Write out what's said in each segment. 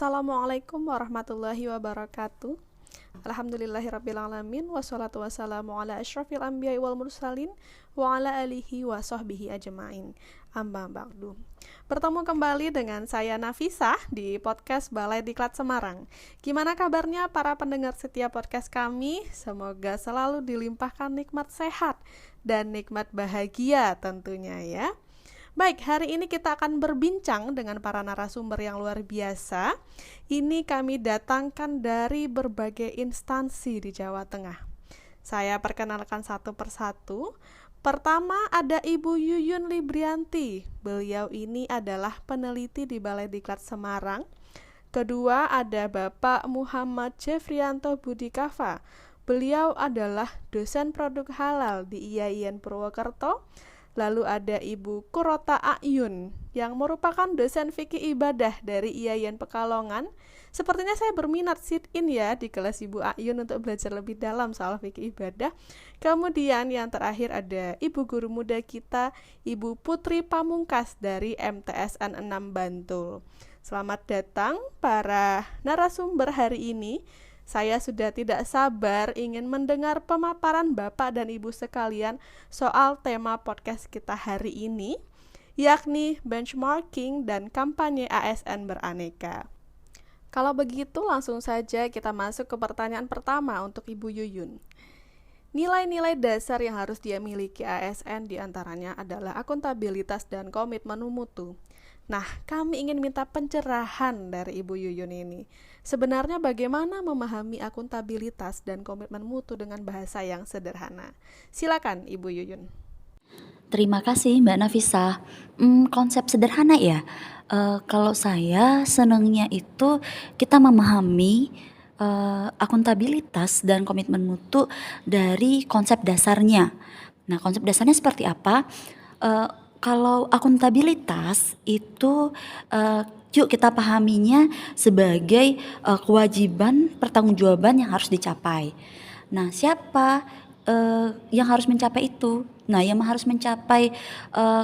Assalamualaikum warahmatullahi wabarakatuh. Alhamdulillahirrabbilalamin. Wassalatu wassalamu ala asyrafil anbiya'i wal mursalin wa ala alihi wa sahbihi ajma'in. Amma ba'du. Bertemu kembali dengan saya Nafisah di podcast Balai Diklat Semarang. Gimana kabarnya para pendengar setia podcast kami? Semoga selalu dilimpahkan nikmat sehat dan nikmat bahagia tentunya ya. Baik, hari ini kita akan berbincang dengan para narasumber yang luar biasa. Ini kami datangkan dari berbagai instansi di Jawa Tengah. Saya perkenalkan satu persatu. Pertama ada Ibu Yuyun Librianti. Beliau ini adalah peneliti di Balai Diklat Semarang. Kedua ada Bapak Muhammad Jeffrianto Budikafa. Beliau adalah dosen produk halal di IAIN Purwokerto. Lalu ada Ibu Kurota Ayun yang merupakan dosen fikih ibadah dari IAIN Pekalongan. Sepertinya saya berminat sit-in ya di kelas Ibu Ayun untuk belajar lebih dalam soal fikih ibadah. Kemudian yang terakhir ada Ibu guru muda kita, Ibu Putri Pamungkas dari MTSN 6 Bantul. Selamat datang para narasumber hari ini. Saya sudah tidak sabar ingin mendengar pemaparan Bapak dan Ibu sekalian soal tema podcast kita hari ini, yakni benchmarking dan kampanye ASN beraneka. Kalau begitu langsung saja kita masuk ke pertanyaan pertama untuk Ibu Yuyun. Nilai-nilai dasar yang harus dia miliki ASN diantaranya adalah akuntabilitas dan komitmen mutu. Nah, kami ingin minta pencerahan dari Ibu Yuyun ini. Sebenarnya bagaimana memahami akuntabilitas dan komitmen mutu dengan bahasa yang sederhana? Silakan Ibu Yuyun. Terima kasih Mbak Nafisa. Konsep sederhana ya. Kalau saya senangnya itu kita memahami akuntabilitas dan komitmen mutu dari konsep dasarnya. Nah, konsep dasarnya seperti apa? Kalau akuntabilitas itu yuk kita pahaminya sebagai kewajiban pertanggungjawaban yang harus dicapai. Nah, siapa yang harus mencapai itu? Nah, yang harus mencapai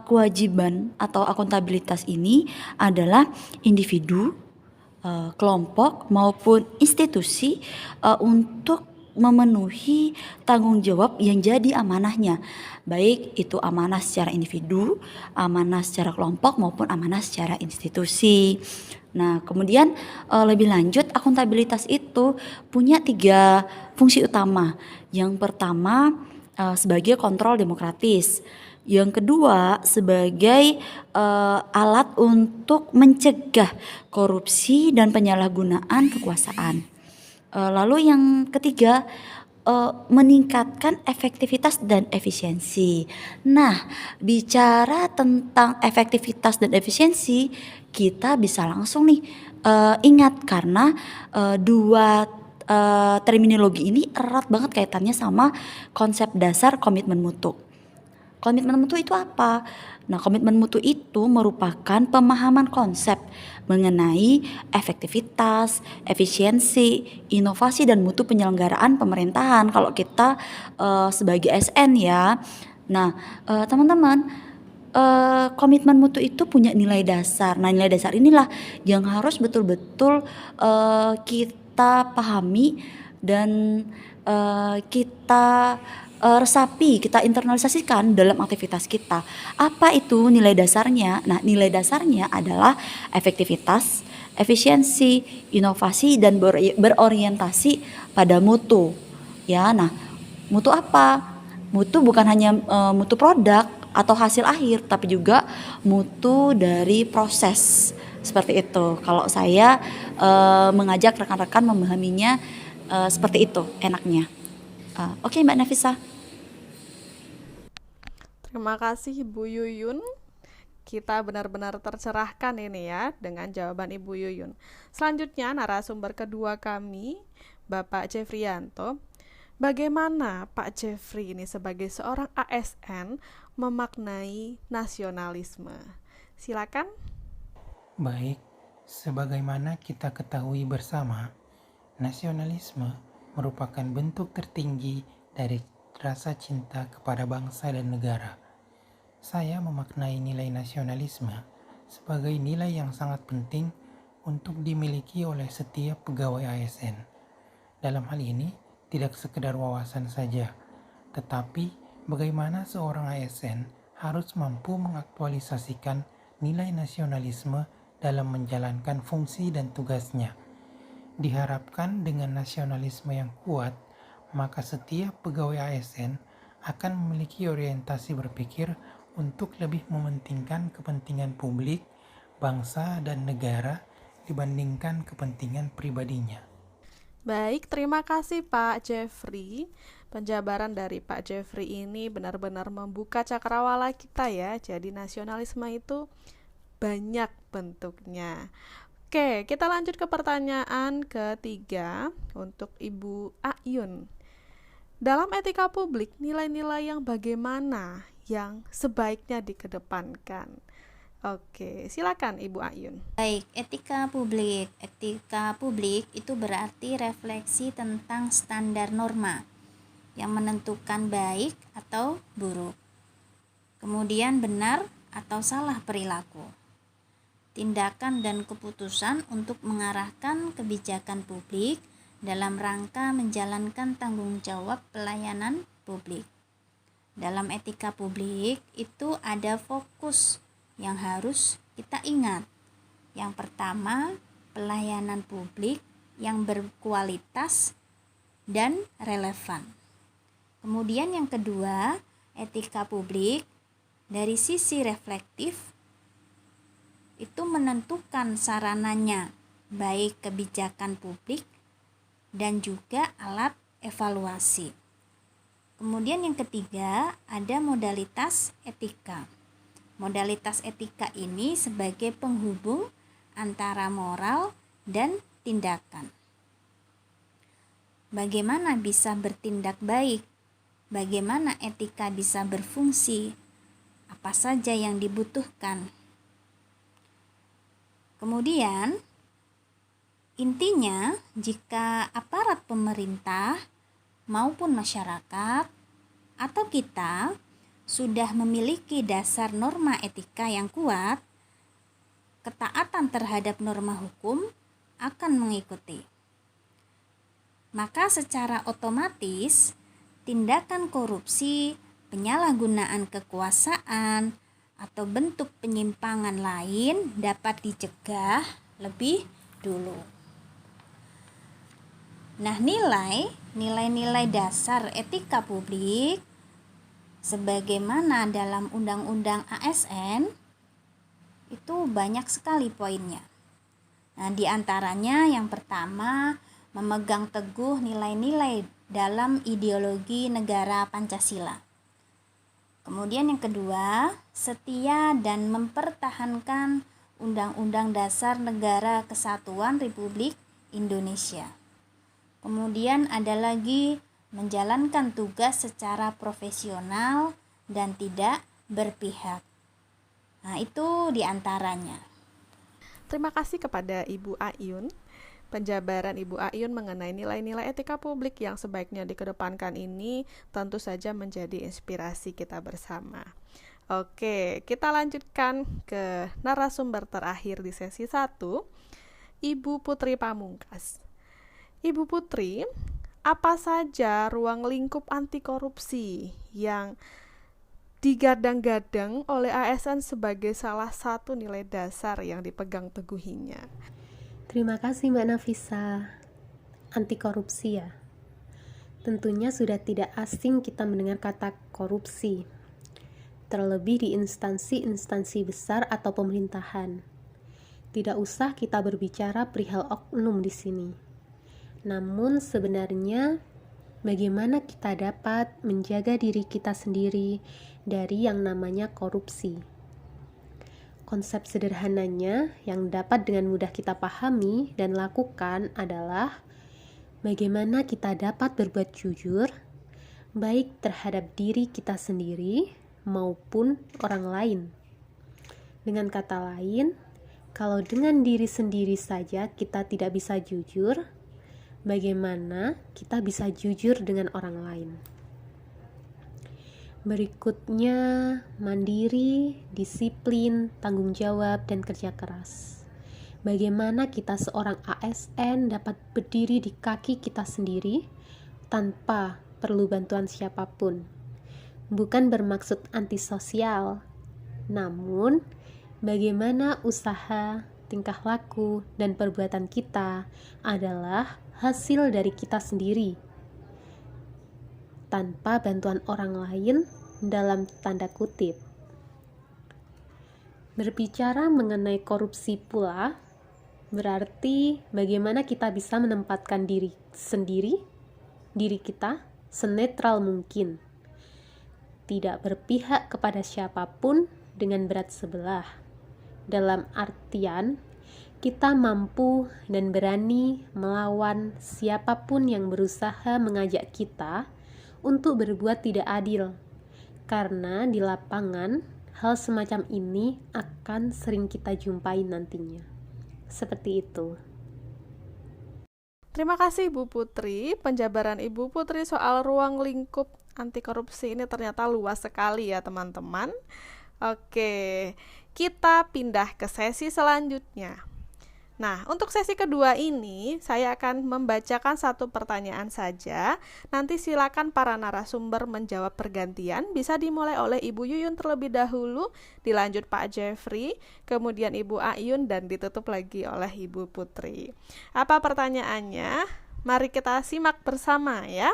kewajiban atau akuntabilitas ini adalah individu, kelompok maupun institusi untuk memenuhi tanggung jawab yang jadi amanahnya, baik itu amanah secara individu, amanah secara kelompok maupun amanah secara institusi. Nah, kemudian lebih lanjut, akuntabilitas itu punya 3 fungsi utama. Yang pertama sebagai kontrol demokratis. Yang kedua sebagai alat untuk mencegah korupsi dan penyalahgunaan kekuasaan. Lalu yang ketiga meningkatkan efektivitas dan efisiensi. Nah, bicara tentang efektivitas dan efisiensi, kita bisa langsung nih ingat karena dua terminologi ini erat banget kaitannya sama konsep dasar komitmen mutu. Komitmen mutu itu apa? Nah, komitmen mutu itu merupakan pemahaman konsep mengenai efektivitas, efisiensi, inovasi dan mutu penyelenggaraan pemerintahan kalau kita sebagai SN ya. Nah, teman-teman, komitmen mutu itu punya nilai dasar. Nah, nilai dasar inilah yang harus betul-betul kita pahami dan kita resapi, kita internalisasikan dalam aktivitas kita. Apa itu nilai dasarnya? Nah, nilai dasarnya adalah efektivitas, efisiensi, inovasi dan berorientasi pada mutu. Ya, nah, mutu apa? Mutu bukan hanya mutu produk atau hasil akhir, tapi juga mutu dari proses. Seperti itu. Kalau saya mengajak rekan-rekan memahaminya seperti itu enaknya. Oke, Mbak Nafisa. Terima kasih Ibu Yuyun. Kita benar-benar tercerahkan ini ya dengan jawaban Ibu Yuyun. Selanjutnya narasumber kedua kami, Bapak Jeffrianto. Bagaimana Pak Jeffrey ini sebagai seorang ASN memaknai nasionalisme? Silakan. Baik, sebagaimana kita ketahui bersama, nasionalisme merupakan bentuk tertinggi dari rasa cinta kepada bangsa dan negara. Saya memaknai nilai nasionalisme sebagai nilai yang sangat penting untuk dimiliki oleh setiap pegawai ASN. Dalam hal ini, tidak sekedar wawasan saja, tetapi bagaimana seorang ASN harus mampu mengaktualisasikan nilai nasionalisme dalam menjalankan fungsi dan tugasnya. Diharapkan dengan nasionalisme yang kuat, maka setiap pegawai ASN akan memiliki orientasi berpikir untuk lebih mementingkan kepentingan publik, bangsa, dan negara dibandingkan kepentingan pribadinya. Baik, terima kasih Pak Jeffrey. Penjabaran dari Pak Jeffrey ini benar-benar membuka cakrawala kita ya. Jadi nasionalisme itu banyak bentuknya. Oke, kita lanjut ke pertanyaan ketiga untuk Ibu Ayun. Dalam etika publik, nilai-nilai yang bagaimana yang sebaiknya dikedepankan? Oke, silakan Ibu Ayun. Baik, etika publik. Etika publik itu berarti refleksi tentang standar norma yang menentukan baik atau buruk. Kemudian benar atau salah perilaku. Tindakan dan keputusan untuk mengarahkan kebijakan publik dalam rangka menjalankan tanggung jawab pelayanan publik. Dalam etika publik itu ada fokus yang harus kita ingat. Yang pertama, pelayanan publik yang berkualitas dan relevan. Kemudian yang kedua, etika publik dari sisi reflektif itu menentukan sarananya, baik kebijakan publik dan juga alat evaluasi. Kemudian yang ketiga, ada modalitas etika. Modalitas etika ini sebagai penghubung antara moral dan tindakan. Bagaimana bisa bertindak baik? Bagaimana etika bisa berfungsi? Apa saja yang dibutuhkan? Kemudian, intinya jika aparat pemerintah maupun masyarakat atau kita sudah memiliki dasar norma etika yang kuat, ketaatan terhadap norma hukum akan mengikuti. Maka secara otomatis tindakan korupsi, penyalahgunaan kekuasaan, atau bentuk penyimpangan lain dapat dicegah lebih dulu. Nah, nilai-nilai dasar etika publik sebagaimana dalam Undang-Undang ASN itu banyak sekali poinnya. Nah, di antaranya yang pertama, memegang teguh nilai-nilai dalam ideologi negara Pancasila. Kemudian yang kedua, setia dan mempertahankan Undang-Undang Dasar Negara Kesatuan Republik Indonesia. Kemudian ada lagi menjalankan tugas secara profesional dan tidak berpihak. Nah, itu diantaranya. Terima kasih kepada Ibu Ayun. Penjabaran Ibu Ayun mengenai nilai-nilai etika publik yang sebaiknya dikedepankan ini tentu saja menjadi inspirasi kita bersama. Oke, kita lanjutkan ke narasumber terakhir di sesi 1, Ibu Putri Pamungkas. Ibu Putri, apa saja ruang lingkup anti korupsi yang digadang-gadang oleh ASN sebagai salah satu nilai dasar yang dipegang teguhinya? Terima kasih Mbak Nafisa. Anti korupsi ya. Tentunya sudah tidak asing kita mendengar kata korupsi, terlebih di instansi-instansi besar atau pemerintahan. Tidak usah kita berbicara perihal oknum di sini. Namun sebenarnya bagaimana kita dapat menjaga diri kita sendiri dari yang namanya korupsi? Konsep sederhananya yang dapat dengan mudah kita pahami dan lakukan adalah bagaimana kita dapat berbuat jujur, baik terhadap diri kita sendiri maupun orang lain. Dengan kata lain, kalau dengan diri sendiri saja kita tidak bisa jujur, bagaimana kita bisa jujur dengan orang lain? Berikutnya, mandiri, disiplin, tanggung jawab, dan kerja keras. bagaimana kita seorang ASN dapat berdiri di kaki kita sendiri tanpa perlu bantuan siapapun. Bukan bermaksud antisosial, namun bagaimana usaha, tingkah laku, dan perbuatan kita adalah hasil dari kita sendiri, tanpa bantuan orang lain dalam tanda kutip. Berbicara mengenai korupsi pula, berarti bagaimana kita bisa menempatkan diri kita senetral mungkin, tidak berpihak kepada siapapun dengan berat sebelah. Dalam artian, kita mampu dan berani melawan siapapun yang berusaha mengajak kita untuk berbuat tidak adil. Karena di lapangan, hal semacam ini akan sering kita jumpai nantinya. Seperti itu. Terima kasih Ibu Putri. Penjabaran Ibu Putri soal ruang lingkup anti korupsi ini ternyata luas sekali ya teman-teman. Oke, kita pindah ke sesi selanjutnya. Nah, untuk sesi kedua ini, saya akan membacakan satu pertanyaan saja. Nanti silakan para narasumber menjawab pergantian. Bisa dimulai oleh Ibu Yuyun terlebih dahulu, dilanjut Pak Jeffrey, kemudian Ibu Ayun, dan ditutup lagi oleh Ibu Putri. Apa pertanyaannya? Mari kita simak bersama ya.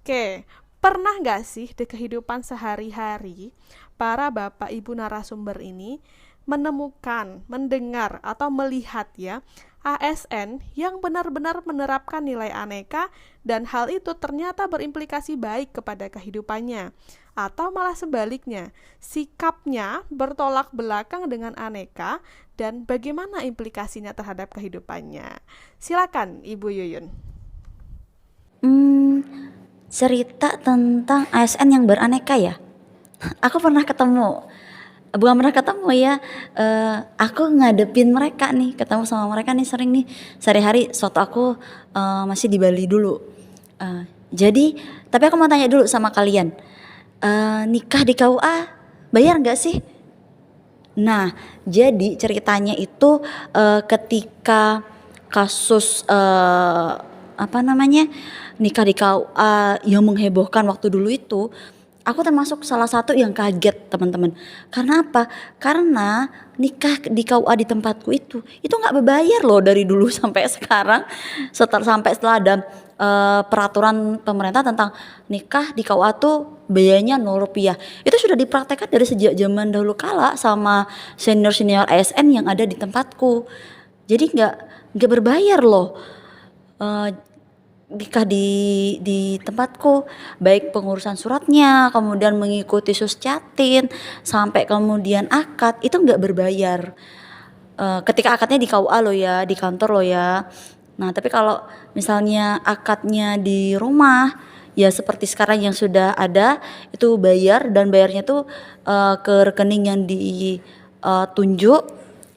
Oke, pernah nggak sih di kehidupan sehari-hari, para Bapak Ibu narasumber ini menemukan, mendengar, atau melihat ya ASN yang benar-benar menerapkan nilai aneka dan hal itu ternyata berimplikasi baik kepada kehidupannya, atau malah sebaliknya, sikapnya bertolak belakang dengan aneka dan bagaimana implikasinya terhadap kehidupannya. Silakan Ibu Yuyun. Cerita tentang ASN yang beraneka ya. Aku pernah ketemu, bukan pernah ketemu ya, aku ngadepin mereka nih, ketemu sama mereka nih sering nih, sehari-hari soto aku masih di Bali dulu. Jadi, tapi aku mau tanya dulu sama kalian, nikah di KUA bayar nggak sih? Nah, jadi ceritanya itu ketika kasus nikah di KUA yang menghebohkan waktu dulu itu, aku termasuk salah satu yang kaget teman-teman. Karena apa? Karena nikah di KUA di tempatku itu nggak berbayar loh dari dulu sampai sekarang. Sampai setelah ada peraturan pemerintah tentang nikah di KUA tuh biayanya Rp0. Itu sudah dipraktekkan dari sejak zaman dahulu kala sama senior-senior ASN yang ada di tempatku. Jadi nggak berbayar loh. Nikah di tempatku, baik pengurusan suratnya, kemudian mengikuti suscatin, sampai kemudian akad itu nggak berbayar. Ketika akadnya di KUA lo ya, di kantor lo ya. Nah tapi kalau misalnya akadnya di rumah, ya seperti sekarang yang sudah ada itu bayar, dan bayarnya tuh ke rekening yang ditunjuk,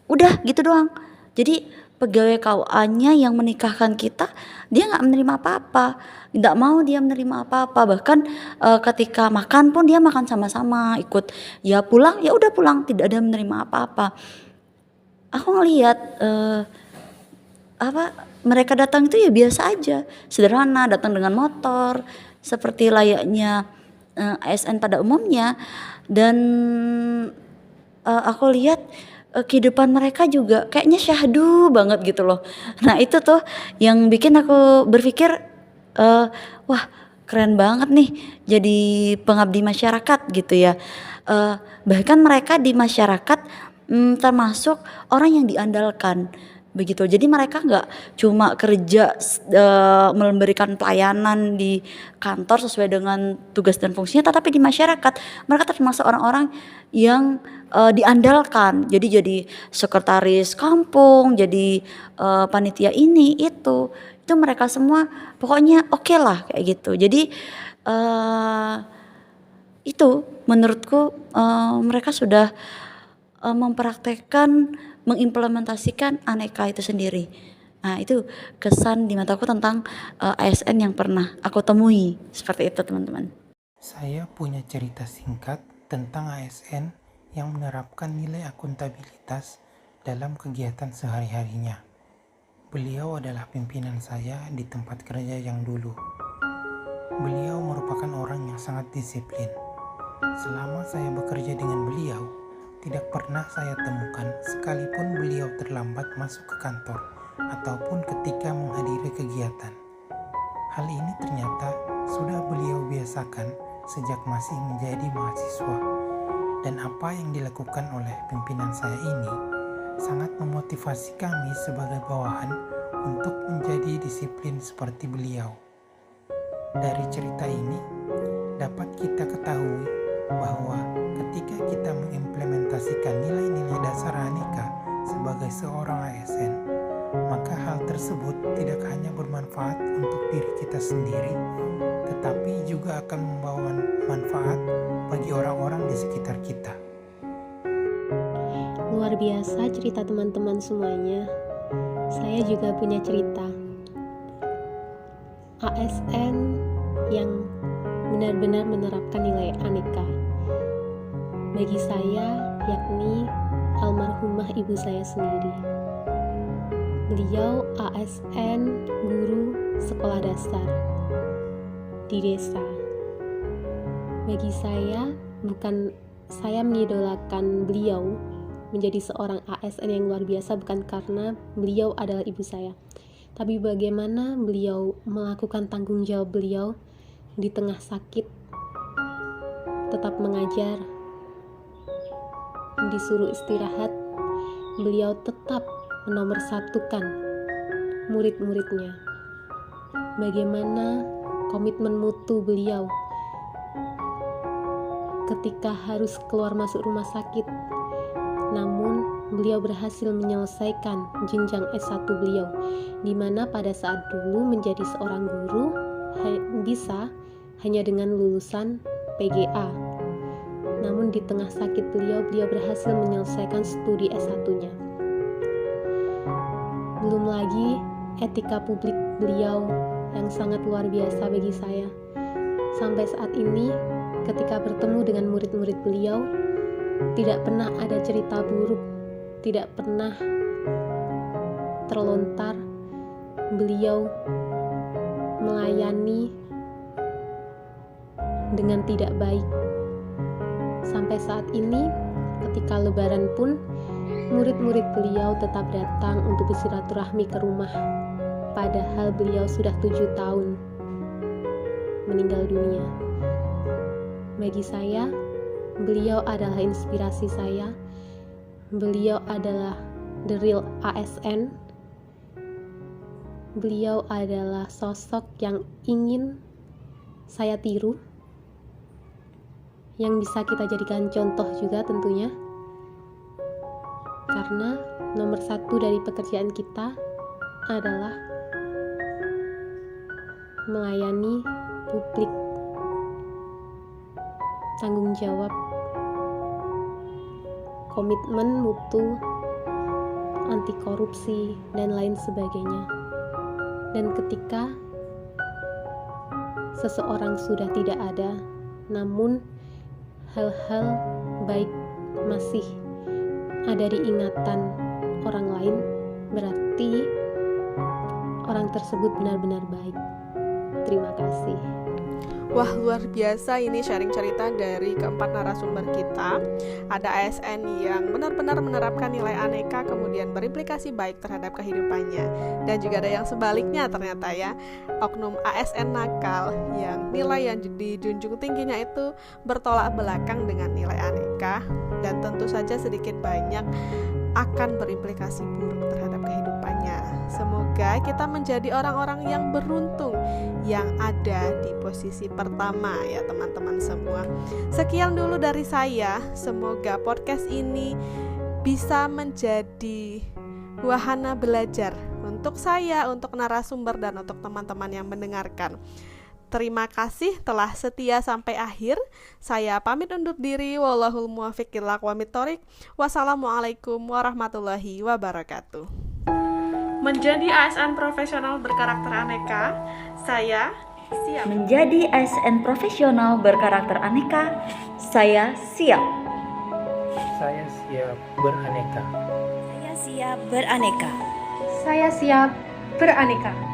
udah gitu doang. Jadi pegawai KUA-nya yang menikahkan kita, dia nggak menerima apa-apa, nggak mau dia menerima apa-apa. Bahkan ketika makan pun dia makan sama-sama, ikut ya pulang ya udah pulang, tidak ada menerima apa-apa. Aku ngelihat mereka datang itu ya biasa aja, sederhana, datang dengan motor seperti layaknya ASN pada umumnya. Dan aku lihat kehidupan mereka juga kayaknya syahdu banget gitu loh. Nah itu tuh yang bikin aku berpikir, wah keren banget nih jadi pengabdi masyarakat gitu ya. Bahkan mereka di masyarakat termasuk orang yang diandalkan begitu. Jadi mereka nggak cuma kerja memberikan pelayanan di kantor sesuai dengan tugas dan fungsinya, tetapi di masyarakat mereka termasuk orang-orang yang diandalkan. Jadi sekretaris kampung, jadi panitia ini itu mereka semua pokoknya oke lah kayak gitu. Jadi itu menurutku mereka sudah mempraktekkan, mengimplementasikan aneka itu sendiri. Nah itu kesan di mataku tentang ASN yang pernah aku temui. Seperti itu teman-teman. Saya punya cerita singkat tentang ASN yang menerapkan nilai akuntabilitas dalam kegiatan sehari-harinya. Beliau adalah pimpinan saya di tempat kerja yang dulu. Beliau merupakan orang yang sangat disiplin. Selama saya bekerja dengan beliau, tidak pernah saya temukan sekalipun beliau terlambat masuk ke kantor ataupun ketika menghadiri kegiatan. Hal ini ternyata sudah beliau biasakan sejak masih menjadi mahasiswa. Dan apa yang dilakukan oleh pimpinan saya ini sangat memotivasi kami sebagai bawahan untuk menjadi disiplin seperti beliau. Dari cerita ini dapat kita ketahui bahwa ketika kita mengimplementasikan nilai-nilai dasar Aneka sebagai seorang ASN, maka hal tersebut tidak hanya bermanfaat untuk diri kita sendiri, tetapi juga akan membawa manfaat bagi orang-orang di sekitar kita. Luar biasa cerita teman-teman semuanya. Saya juga punya cerita. ASN yang benar-benar menerapkan nilai Aneka. Bagi saya, yakni almarhumah ibu saya sendiri. Beliau ASN guru sekolah dasar di desa. Bagi saya, bukan saya mengidolakan beliau menjadi seorang ASN yang luar biasa bukan karena beliau adalah ibu saya, tapi bagaimana beliau melakukan tanggung jawab beliau di tengah sakit, tetap mengajar, disuruh istirahat, beliau tetap menomorsatukan murid-muridnya. Bagaimana komitmen mutu beliau ketika harus keluar masuk rumah sakit, namun beliau berhasil menyelesaikan jenjang S1 beliau, di mana pada saat dulu menjadi seorang guru bisa hanya dengan lulusan PGA. Namun di tengah sakit beliau berhasil menyelesaikan studi S1-nya. Belum lagi etika publik beliau yang sangat luar biasa bagi saya. Sampai saat ini ketika bertemu dengan murid-murid beliau, tidak pernah ada cerita buruk, tidak pernah terlontar. Beliau melayani dengan tidak baik. Sampai saat ini, ketika lebaran pun, murid-murid beliau tetap datang untuk bersilaturahmi ke rumah. Padahal beliau sudah 7 tahun meninggal dunia. Bagi saya, beliau adalah inspirasi saya. Beliau adalah the real ASN. Beliau adalah sosok yang ingin saya tiru, yang bisa kita jadikan contoh juga tentunya. Karena nomor 1 dari pekerjaan kita adalah melayani publik, tanggung jawab, komitmen mutu, anti korupsi, dan lain sebagainya. Dan ketika seseorang sudah tidak ada, namun hal-hal baik masih ada di ingatan orang lain, berarti orang tersebut benar-benar baik. Terima kasih. Wah, luar biasa ini sharing cerita dari keempat narasumber kita. Ada ASN yang benar-benar menerapkan nilai Aneka kemudian berimplikasi baik terhadap kehidupannya. Dan juga ada yang sebaliknya ternyata ya, oknum ASN nakal yang nilai yang dijunjung tingginya itu bertolak belakang dengan nilai Aneka. Dan tentu saja sedikit banyak akan berimplikasi buruk terhadap kehidupannya. Semoga kita menjadi orang-orang yang beruntung, yang ada di posisi pertama ya teman-teman semua. Sekian dulu dari saya. Semoga podcast ini bisa menjadi wahana belajar untuk saya, untuk narasumber, dan untuk teman-teman yang mendengarkan. Terima kasih telah setia sampai akhir. Saya pamit undur diri. Wallahul muwaffiq ila aqwamit thoriq. Wassalamualaikum warahmatullahi wabarakatuh. Menjadi ASN profesional berkarakter Aneka, saya siap. Menjadi ASN profesional berkarakter Aneka, saya siap. Saya siap beraneka. Saya siap beraneka. Saya siap beraneka.